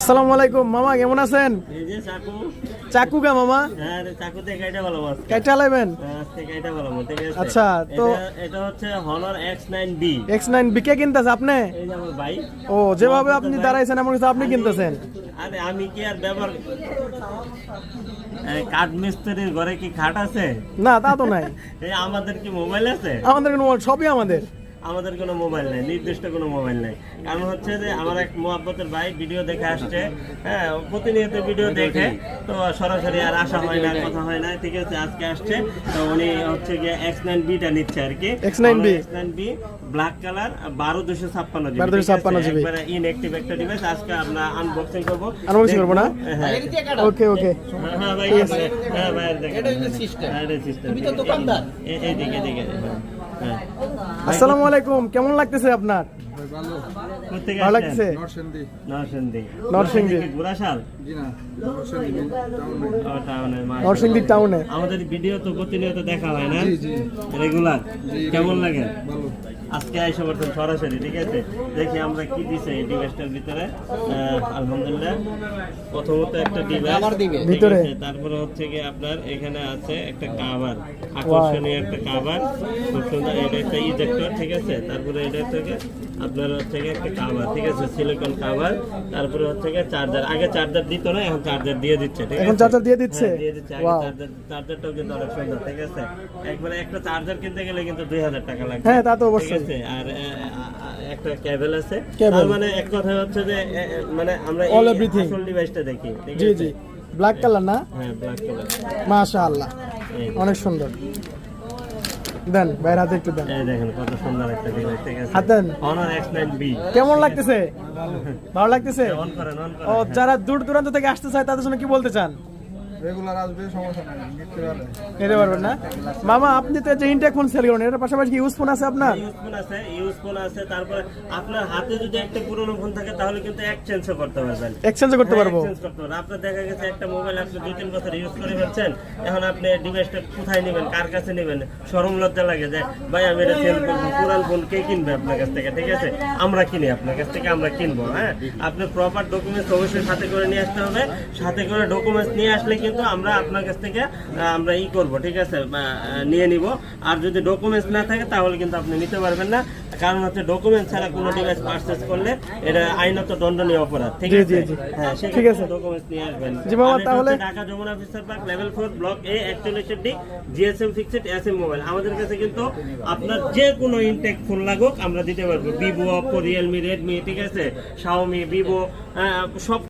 আসসালামু আলাইকুম মামা, কেমন আছেন? এই যে চাকু। চাকু কা মামা? হ্যাঁ রে, চাকুতে কাইটা ভালো মাছ। কাইটা লাইবেন? আজকে কাইটা ভালো মাছ, ঠিক আছে? আচ্ছা, তো এটা হচ্ছে Honor X9B। X9B কে কিনতেছে আপনি? এই যে আমার ভাই। ও, যেভাবে আপনি দাঁড়াইছেন আমার কাছে আপনি কিনতেছেন। আরে আমি কি আর ব্যবহার কাঠ মিস্ত্রির ঘরে কি খাট আছে? না, তা তো নাই। এই আমাদের কি মোবাইল আছে? আমাদের কোনো সবই আমাদের। আমাদের কোনো মোবাইল নেই, নির্দিষ্ট কোনো মোবাইল নেই। কারণ হচ্ছে যে আমার এক মোহাব্বতের ভাই ভিডিও দেখে আসছে, হ্যাঁ, প্রতিনিয়ত ভিডিও দেখে, তো সরাসরি আর আসা হয় না, কথা হয় না, ঠিক আছে? আজকে আসছে, তো উনি হচ্ছে গিয়ে X9B-টা নিচ্ছে আর কি। X9B black colour 12256 GB, 12256 GB একবারে ইনঅ্যাক্টিভ একটা ডিভাইস। আজকে আমরা আনবক্সিং করব। আনবক্সিং করব না? হ্যাঁ ওকে ওকে। হ্যাঁ ভাই, হ্যাঁ ভাই, এটা হচ্ছে সিস্টেম। হ্যাঁ এটা সিস্টেম। তুমি তো দোকানদার। এই দিকে হ্যাঁ। আসসালামু আলাইকুম, কেমন লাগতেছে আপনার? ভালো লাগতেছে? নরসিংদী গুরাশাল, নরসিংদী টাউনে। আমাদের ভিডিও তো প্রতিনিয়ত দেখা হয় না, রেগুলার। কেমন লাগে? আজকে আইসা পড়ছেন সরাসরি, ঠিক আছে? দেখি আমরা কি দিছে এই ডিভাইসটার ভিতরে। আলহামদুলিল্লাহ, প্রথমত একটা ডিভাইস ভিতরে, তারপরে হচ্ছে কি আপনার এখানে আছে একটা কভার, আকর্ষণীয় একটা কভার, খুব সুন্দর। এটা একটা ইজেক্টর, ঠিক আছে? তারপরে এটা থেকে আপনার হচ্ছে কি একটা কভার, ঠিক আছে? Silicon cover. তারপরে হচ্ছে কি চার্জার। আগে চার্জার দিত না, এখন চার্জার দিয়ে দিচ্ছে, ঠিক আছে? এখন চার্জার দিয়ে দিচ্ছে? হ্যাঁ, দিয়ে দিচ্ছে। আগে চার্জারটাও কিন্তু অনেক সুন্দর, ঠিক আছে? একবারে একটা চার্জার কিনতে গেলে কিন্তু 2000 টাকা লাগবে। হ্যাঁ, তা তো অবশ্যই। আর একটা কেবল আছে। তার মানে এক কথা হচ্ছে যে মানে আমরা এই আসল ডিভাইসটা দেখি, ঠিক আছে? জি জি, ব্ল্যাক কালার না? হ্যাঁ, ব্ল্যাক কালার। মাশাআল্লাহ, অনেক সুন্দর। দেন বাইরে হাতে একটু দেন। এই দেখেন কত সুন্দর একটা ডিভাইস, ঠিক আছে? হাত দেন। Honor X9B কেমন লাগতেছে? ভালো লাগতেছে? অন করেন, অন ও, করেন। যারা দূর দূরান্ত থেকে আসতে চায় তাদের জন্য কি বলতে চান? রেগুলার আসবে, সমস্যা নাই, নিতে পারবেন না? মামা, আপনি তো যে ইনটেক ফোন সেল করেন, এর পাশাপাশি ইউজ ফোন আছে আপনার? ইউজ ফোন আছে। তারপরে আপনার হাতে যদি একটা পুরনো ফোন থাকে তাহলে কিন্তু এক্সচেঞ্জও করতে পারবেন। এক্সচেঞ্জ করতে পারবো? এক্সচেঞ্জ করতে পারবেন। আপনার দেখা গেছে একটা মোবাইল আপনি 2-3 বছর ইউজ করে ফেলছেন, এখন আপনি ডিভাইসটা কোথায় নেবেন, কার কাছে নেবেন, শরম লজ্জা লাগে যে ভাই আমি এটা সেল করবো। পুরান ফোন কে কিনবে আপনার কাছ থেকে, ঠিক আছে? আমরা কিনি আপনার কাছ থেকে, আমরা কিনবো। হ্যাঁ, আপনি প্রপার ডকুমেন্টস অবশ্যই সাথে করে নিয়ে আসতে হবে। সাথে করে ডকুমেন্টস নিয়ে আসলে কিন্তু আমরা আপনার কাছ থেকে আমরা করব, ঠিক আছে? নিয়ে নিব। আর যদি ডকুমেন্টস না থাকে তাহলে কিন্তু আপনি নিতে পারবেন না। কারণ হচ্ছে ডকুমেন্টস ছাড়া কোনো ডিভাইস পারচেজ করলে এটা আইনত দণ্ডনীয় অপরাধ, ঠিক আছে? হ্যাঁ, ঠিক আছে, ডকুমেন্টস নিয়ে আসবেন। জি মামা, তাহলে Dhaka Jamuna officer park, level 4, block A, 41D, GSM fixed SM mobile. আমাদের কাছে কিন্তু আপনার যে কোনো ইনটেক ফোন লাগুক আমরা দিতে পারবো। ভিভো, অপো, রিয়েলমি, রেডমি, ঠিক আছে? শাওমি, ভিভো, সব